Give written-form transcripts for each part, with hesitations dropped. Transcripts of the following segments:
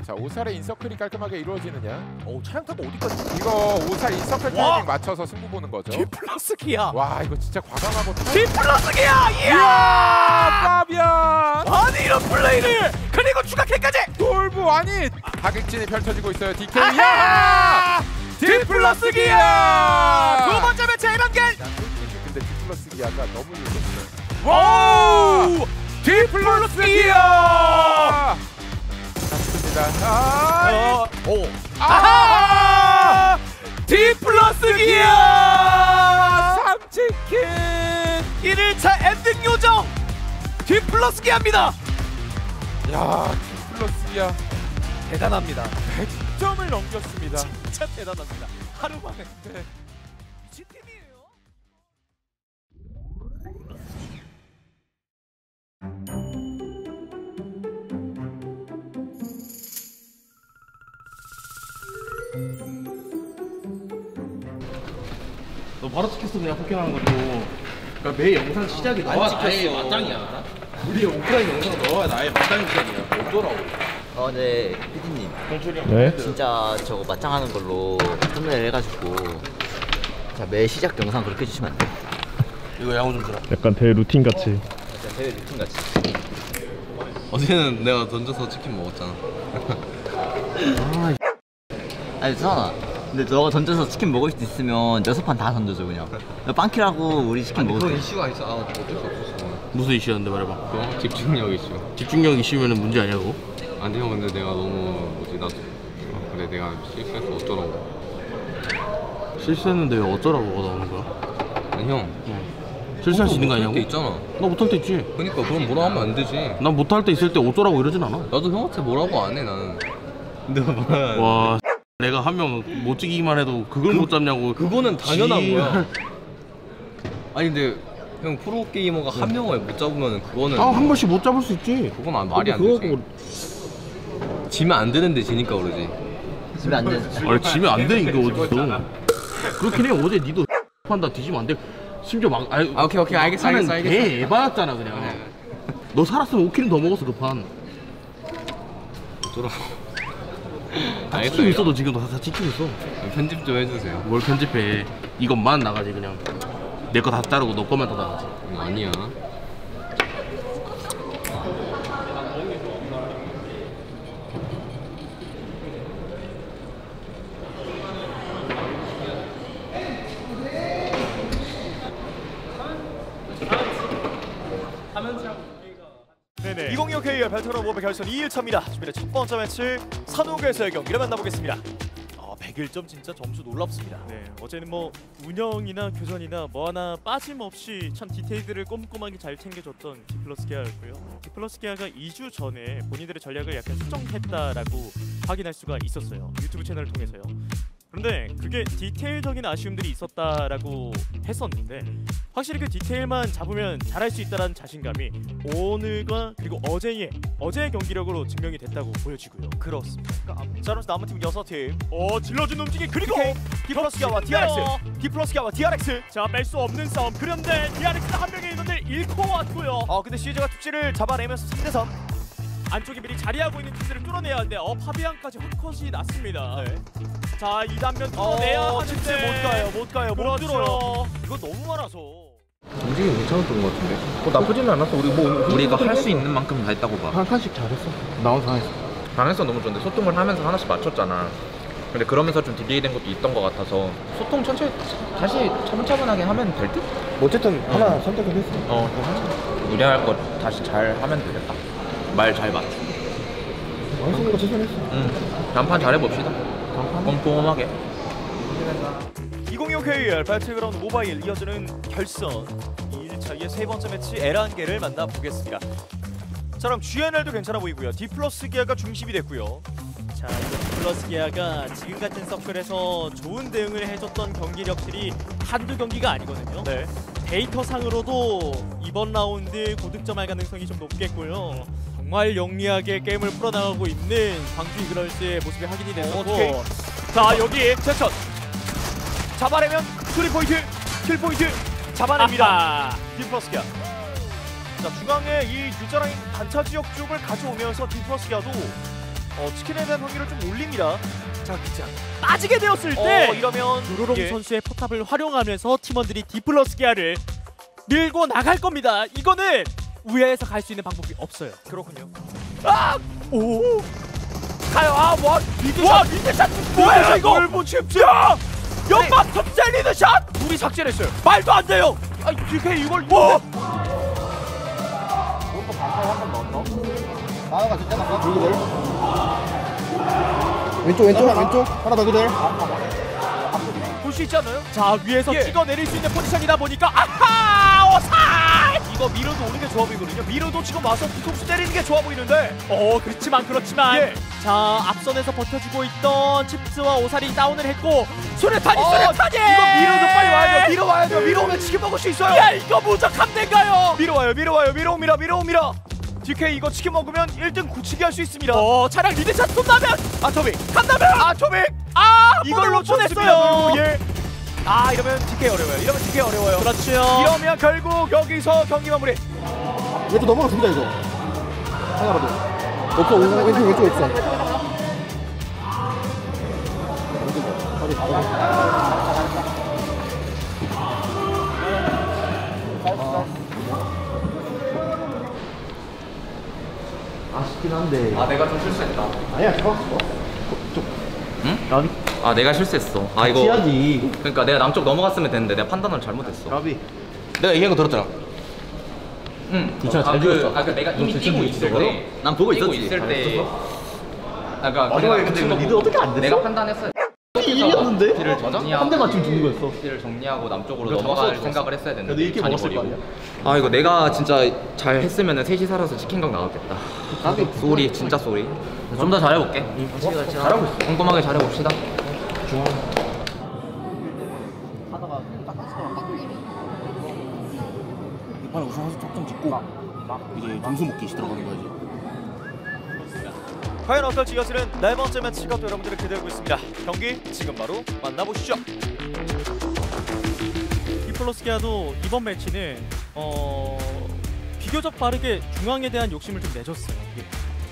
자, 오살의 인서클이 깔끔하게 이루어지느냐. 차량 타고 어디까지? 이거 오살 인서클 타이밍 맞춰서 승부 보는 거죠. 디플러스 기아. 와, 이거 진짜 과감하고. 디플러스 기아. 이야! 파비안! 아니 이런 플레이를. 그리고 추가캐까지. 돌부 아니! 하객진이 펼쳐지고 있어요. DK. 야! 디플러스 기아. 두 번째 매치 1단계. 근데 디플러스 기아가 너무 유리했어요. 오! 디플러스 기아. 디플러스 기아 3치킨 1일차 엔딩 요정 디플러스 기아입니다. 야, 디플러스 기아 대단합니다. 100점을 넘겼습니다. 진짜 대단합니다. 하루 만에. 네. 미친 팀이에요. 너 바로 찍혔어. 그냥 폭행하는 것도. 그러니까 매 영상 시작이 너가 나의 마땅이야. 우리 오프라인 영상 너가 나의 마땅 시작이야. 어쩌라고. 네, 피디님. 네? 진짜 저거 맞짱하는 걸로 썸네일 해가지고 자, 매 시작 영상 그렇게 해주시면 안 돼요? 이거 양호 좀 주라. 약간 대회 루틴 같이. 진짜 대회 루틴 같이. 어제는 내가 던져서 치킨 먹었잖아. 아니, 수환아. 근데 너가 던져서 치킨 먹을 수 있으면 6판 다 던져줘, 그냥. 빵키라고 우리 치킨 먹을 수 이슈가 있어. 어쩔 수 없었어. 무슨 이슈였는데 말해봐. 그거? 집중력 이슈. 집중력 이슈면은 문제 아니냐고? 아니 형, 근데 내가 너무 나도 그래 내가 실수해서 어쩌라고. 실수했는데 왜 어쩌라고가 나오는 거야? 아니 형, 실수할 수 있는 거 아니냐고? 때 있잖아. 나 못할 때 있지. 그러니까 그럼 뭐라 하면 안 되지. 난 못할 때 있을 때 어쩌라고 이러진 않아. 나도 형한테 뭐라고 안 해 나는. 근데 뭐라. 와, 내가 한 명 못 찍기만 해도 그걸 못 잡냐고. 그거는 당연한 거야. 아니 근데 형 프로게이머가 한 명을 못 잡으면 그거는 한 번씩 못 잡을 수 있지. 그건 말이 안 되지. 지면 안 되는데 지니까 그러지. 지면 안 되는. 아니 지면 안 돼. 이거 어딨어. 그렇긴 해. 어제 니도 판다 뒤지면 안 돼. 심지어 막 오케이 알겠어. 개 에바였잖아 그냥. 너 살았으면 5킬은 더 먹었어 그 판. 어쩌라고. 다 찍히고 있어. 너 지금 다 찍히고 있어. 편집 좀 해주세요. 뭘 편집해. 이것만 나가지 그냥. 내 거 다 따르고 너 거만 다 나가지. 아니야. 네네. 2025 KR 벨트로 모바일 결선 2일차입니다. 준비된 첫 번째 매치 산호구에서의 경기를 만나보겠습니다. 101점 진짜 점수 놀랍습니다. 네, 어제는 뭐 운영이나 교전이나 뭐 하나 빠짐없이 참 디테일들을 꼼꼼하게 잘 챙겨줬던 디플러스 기아였고요. 디플러스 기아가 2주 전에 본인들의 전략을 약간 수정했다라고 확인할 수가 있었어요. 유튜브 채널을 통해서요. 그런데 그게 디테일적인 아쉬움들이 있었다라고 했었는데 확실히 그 디테일만 잡으면 잘할 수 있다는 자신감이 오늘과 그리고 어제의 경기력으로 증명이 됐다고 보여지고요. 그렇습니다. 자, 그럼 남은 팀 6팀. 질러준 움직임 그리고 디플러스 기아와 DRX. 디플러스 기아와 DRX. 자, 뺄 수 없는 싸움. 그런데 DRX가 한 명의 인원을 잃고 왔고요. 근데 CJ가 툭지를 잡아내면서 3대3. 안쪽에 미리 자리하고 있는 팀들을 뚫어내야 하는데 파비안까지 헛컷이 났습니다. 네. 자, 2단면 뚫어내야 하는데 못 가요. 못 그렇죠. 들어요. 이거 너무 많아서. 움직임이 괜찮았던 것 같은데. 나쁘지는 않았어. 우리가 할 수 있는 만큼 다 했다고 봐. 한 칸씩 잘했어. 나온 상황에서. 반응성 너무 좋은데 소통을 하면서 하나씩 맞췄잖아. 근데 그러면서 좀 딜레이된 것도 있던 것 같아서 소통 천천히 다시 차분차분하게 하면 될 듯? 어쨌든 하나 선택은 했어. 무리할 거 다시 잘 하면 되겠다. 말 잘 맞춰. 왕순이가 최선했어. 단판 잘해봅시다. 꼼꼼하게. 2025 KR 배틀그라운드 모바일 이어지는 결선 2일차의 세 번째 매치 에란게를 만나보겠습니다. 자, 그럼 GNL도 괜찮아 보이고요. 디플러스 기아가 중심이 됐고요. 자, 이거 디플러스 기아가 지금 같은 서클에서 좋은 대응을 해줬던 경기력들이 한두 경기가 아니거든요. 네. 데이터상으로도 이번 라운드 고득점할 가능성이 좀 높겠고요. 정말 영리하게 게임을 풀어나가고 있는 광주 이그널스의 모습이 확인이 됐었고, 자, 여기 세션 잡아내면 3포인트, 킬포인트 잡아냅니다. 디플러스 기아. 자, 중앙에 이 유저라인 단차 지역 쪽을 가져오면서 디플러스 기아도 치킨에 대한 확률을 좀 올립니다. 자, 기장 빠지게 되었을 때 이러면 누르롱 예. 선수의 포탑을 활용하면서 팀원들이 디플러스 기아를 밀고 나갈 겁니다. 이거는 우회해서 갈 수 있는 방법이 없어요. 그렇군요. 오, 가요. 와, 리드샷 뭐야 이거? 뭘 칩지? 연막 톱셀 리드샷! 우리 삭제했어요. 말도 안 돼요. 아, DK 이걸 뭐? 왼쪽 하나 더 그들. 볼 수 있지 않나요? 자 위에서 예. 찍어내릴 수 있는 포지션이다 보니까 아하! 오살! 이거 미러도 오는 게 좋아 보이거든요. 미러도 지금 와서 뒤통수 때리는 게 좋아 보이는데. 그렇지만 예. 자 앞선에서 버텨주고 있던 칩스와 오살이 다운을 했고 수류탄이 이거 미러도 빨리 와야 돼요. 미러 와야 돼요. 미러 오면 치킨 먹을 수 있어요. 야 이거 무적함대인가요? 미러 와요. 미러 옵니다. DK 이거 치킨 먹으면 1등 굳히기 할 수 있습니다. 차량 리드샷 쏜다면 아토믹 간다면 아토믹 이걸로 쳐냈어요. 예. 이러면 DK 어려워요. 그렇죠. 이러면 결국 여기서 경기 마무리. 왼쪽 넘어가 줍니다 이거. 하나라도. 없어 왼쪽 없어. 아쉽긴 한데. 내가 좀 실수했다. 아니야 좋아. 라비. 내가 실수했어. 이거. 해야지. 그러니까 내가 남쪽 넘어갔으면 되는데 내가 판단을 잘못했어. 라비. 내가 얘기한 거 들었잖아. 응. 괜찮아, 잘 들었어. 내가 이미 뛰고 있을 때. 난 보고 뛰고 있었지. 있을 때. 그러니까 마지막에 근데 이거 리드 어떻게 안 됐어? 내가 판단했어요. 일이었는데? 길을 정리하고 한 대만 지금 죽는 거였어. 길을 정리하고 남쪽으로 넘어갈 생각을 했어야 되는데. 근데 이렇게 잔이 먹었을 거 버리고. 이거 내가 진짜 잘 했으면은 셋이 살아서 치킨각 나왔겠다. 쏘리 진짜 쏘리. 좀 더 잘해볼게. 잘하고 있어. 꼼꼼하게 잘해봅시다. 이번에 우승하서 척점 짓고 이제 등수 먹기 들어가는 거야지. 과연 어떨지 이어지는 네 번째 매치가 또 여러분들을 기다리고 있습니다. 경기 지금 바로 만나보시죠. 디플러스 기아도 이번 매치는 비교적 빠르게 중앙에 대한 욕심을 좀 내줬어요.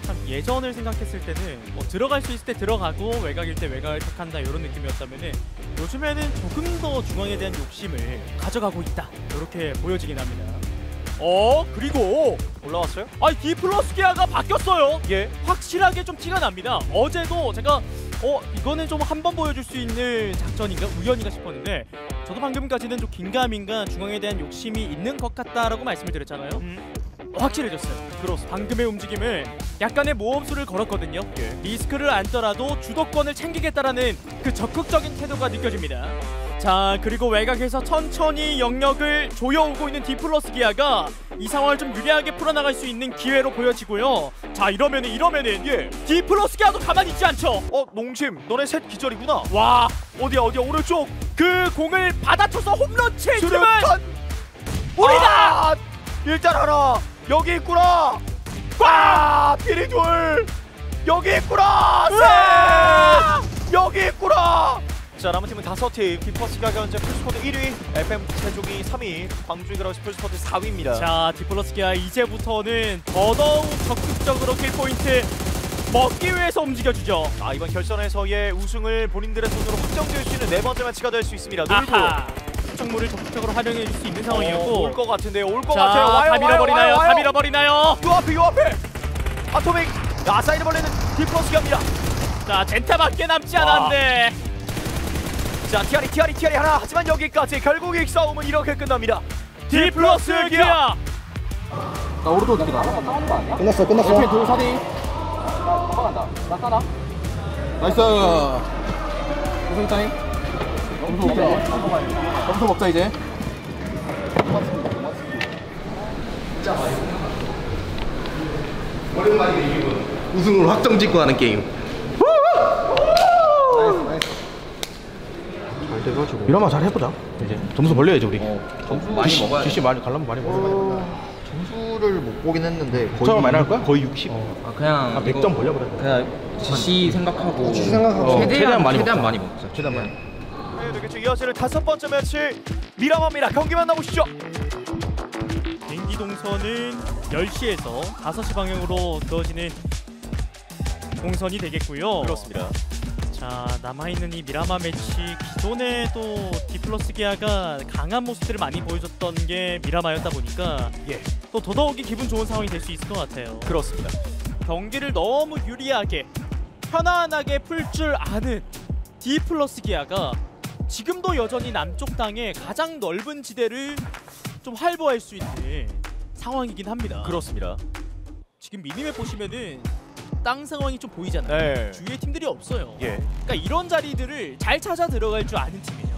참 예전을 생각했을 때는 들어갈 수 있을 때 들어가고 외곽일 때 외곽을 택한다 이런 느낌이었다면은 요즘에는 조금 더 중앙에 대한 욕심을 가져가고 있다 이렇게 보여지긴 합니다. 그리고 올라왔어요? 디플러스 기아가 바뀌었어요. 예. 확실하게 좀 티가 납니다. 어제도 제가 이거는 좀 한번 보여줄 수 있는 작전인가 우연인가 싶었는데 저도 방금까지는 좀 긴가민가 중앙에 대한 욕심이 있는 것 같다라고 말씀을 드렸잖아요. 확실해졌어요. 그렇습니다. 방금의 움직임을 약간의 모험수를 걸었거든요. 예. 리스크를 안더라도 주도권을 챙기겠다라는 그 적극적인 태도가 느껴집니다. 자 그리고 외곽에서 천천히 영역을 조여오고 있는 디플러스 기아가 이 상황을 좀 유리하게 풀어나갈 수 있는 기회로 보여지고요. 자 이러면은 예. 디플러스 기아도 가만히 있지 않죠. 농심 너네 셋 기절이구나. 와 어디야 오른쪽. 그 공을 받아쳐서 홈런 칠 팀은 수류탄 우리다. 일단 하나 여기 있구나. 피리 둘 여기 있구나. 셋 여기 있구나. 자 남은 팀은 5팀. 디플러스 기아가 현재 풀스쿼드 1위, FM 세종이 3위, 광주 그라우스 풀스쿼드 4위입니다. 자 디플러스 기아 이제부터는 더더욱 적극적으로 킬포인트 먹기 위해서 움직여주죠. 이번 결선에서의 우승을 본인들의 손으로 확정지을 수 있는 네 번째 매치가 될 수 있습니다. 놀고 수적물을 적극적으로 활용해 줄 수 있는 상황이었고 올 것 같은데요. 올 것 자 같아요. 다 밀어버리나요? 다 밀어버리나요? 요 앞에 아토믹 사이드 벌레는 디플러스 기아입니다. 자 젠타밖에 남지 않았는데 자 티아리 하나. 하지만 여기까지 결국 이 싸움은 이렇게 끝납니다. 디플러스 기아 나 오른쪽 어떻게 나? 끝났어. 오케이 돌 사디. 나이스. 우승 타임. 점수 먹자 이제. 우승으로 확정 짓고 하는 게임. 잘 돼가지고. 이러면 잘 해보자. 이제 점수 벌려야지 우리. 점수 많이 먹어야 GC 많이 갈라면 많이 먹어. 점수를 못 보긴 했는데 점수 많이 날 거야? 거의 60. 그냥 100점 벌려 그래. 그냥 GC 생각하고 최대한 많이 최대한 먹자. 많이 먹자. 최대한 많이. 네, 되겠죠. 이어지는 5번째 매치 미라마입니다. 경기 만나보시죠. 비행기 동선은 10시에서 5시 방향으로 그어지는 공선이 되겠고요. 그렇습니다. 자, 남아있는 이 미라마 매치, 기존에 또 디플러스 기아가 강한 모습들을 많이 보여줬던 게 미라마였다 보니까 또 더더욱이 기분 좋은 상황이 될 수 있을 것 같아요. 그렇습니다. 경기를 너무 유리하게 편안하게 풀 줄 아는 디플러스 기아가 지금도 여전히 남쪽 땅의 가장 넓은 지대를 좀 활보할 수 있는 상황이긴 합니다. 그렇습니다. 지금 미니맵 보시면은 땅 상황이 좀 보이잖아요. 네. 주위에 팀들이 없어요. 예. 그러니까 이런 자리들을 잘 찾아 들어갈 줄 아는 팀이죠.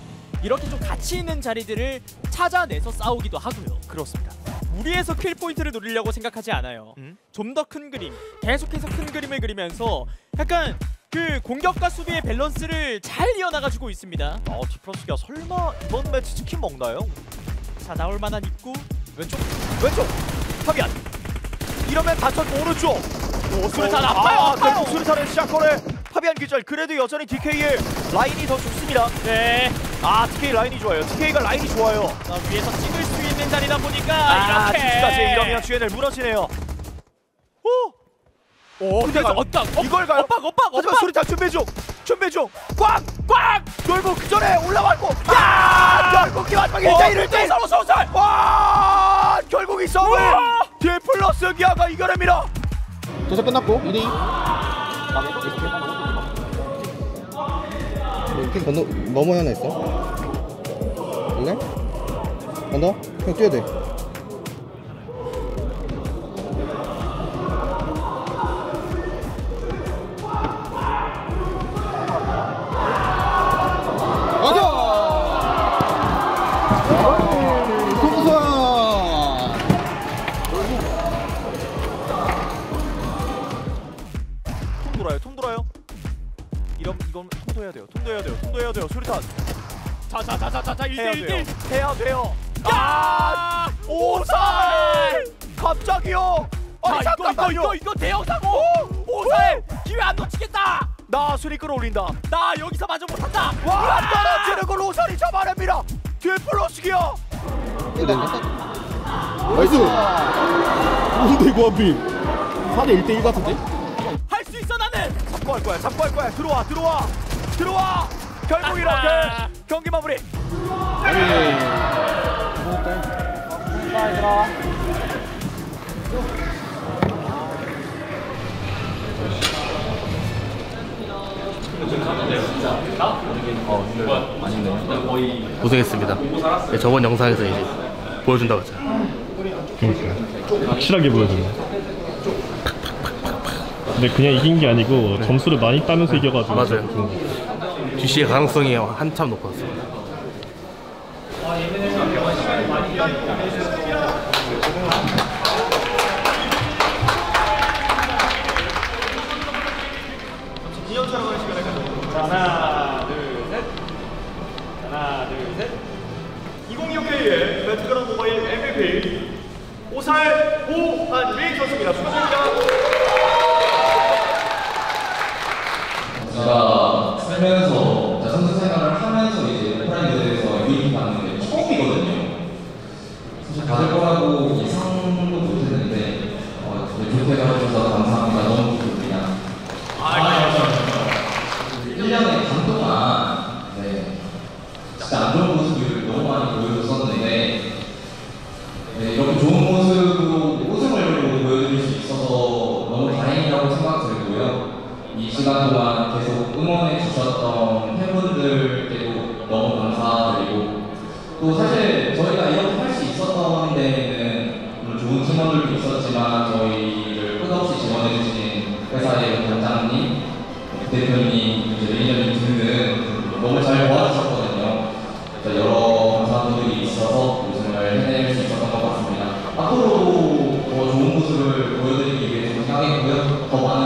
이렇게 좀 가치 있는 자리들을 찾아내서 싸우기도 하고요. 그렇습니다. 무리해서 킬 포인트를 노리려고 생각하지 않아요. 좀 더 큰 그림, 계속해서 큰 그림을 그리면서 약간 그 공격과 수비의 밸런스를 잘 이어나가지고 있습니다. 디플러스가 설마 이번 매치 치킨 먹나요? 자, 나올 만한 입구. 왼쪽 파비안. 이러면 다쳤고 오른쪽. 수류탄 아파요. 수류탄의 시작거래. 파비안 기절. 그래도 여전히 DK의 라인이 더 좋습니다. 네. DK 라인이 좋아요. DK가 라인이 좋아요. 자, 위에서 찍을 수 있는 자리다 보니까 이렇게. 뒤까지 이러면 GNL 무너지네요. 근데 이걸 가요? 엇박. 하지만 수류탄 준비 중. 꽉! 결국 그 전에 올라왔고. 결국 이 마지막에 1대1. 서울. 와! 결국 이 싸움을 디플러스 기아가 이겨냅니다. 조사 끝났고 2대2. 팀 넘어야 하나 있어? 이래? 간다? 형 뛰어야 돼. 통 돌아요. 이건 통도해야 돼요. 수류탄. 자, 1대1. 해야 돼요. 오살! 갑자기요. 이거 대형 사고. 오살 기회 안 놓치겠다. 나 수리 끌어올린다. 나 여기서 마저 못한다. 와, 떨어지는 걸 오살이 잡아냅니다. 디플러스 기아. 나이스! 뭔데 이거 한비 4대 1대1 같은데? 할 수 있어 나는. 잡고 할 거야. 들어와. 결국 이렇게 경기 마무리. 고생했습니다. 네, 저번 영상에서 이제 보여준다고 했잖아. 확실하게 보여주네. 근데 그냥 이긴 게 아니고 점수를 많이 따면서 이겨가지고. 맞아요. GC의 가능성이 한참 높았어요. 하나, 둘, 셋. 2025K의 배틀그라운드 모바일 MVP 오살 오한미 선수입니다. 축하드립니다. 제가 살면서 선수 생활을 하면서 이제 오프라인 무대에서 유입 받는 게 처음이거든요. 사실 받을 거라고 예상도 못했는데 좋게 해주셔서 감사합니다. 너무 좋습니다. 1년에 반 동안 진짜 안 좋은 모습을 너무 많이 보여줬었는데 이렇게 좋은 모습으로 우승을 보여드릴 수 있어서 너무 다행이라고 생각 들고요. 이 시간 동안 계속 응원해 주셨던 팬분들께도 너무 감사드리고 또 사실 저희가 이렇게 할 수 있었던 데에는 물론 좋은 팀원들도 있었지만 저희를 끝없이 지원해 주신 회사의 원장님, 대표님, 매니저님 등등 너무 잘 도와주셨거든요. 여러 감사분들이 있어서 우승을 해낼 수 있었던 것 같습니다. 앞으로도 더 좋은 모습을 보여드리기 위해서 생각했고요. 더 많은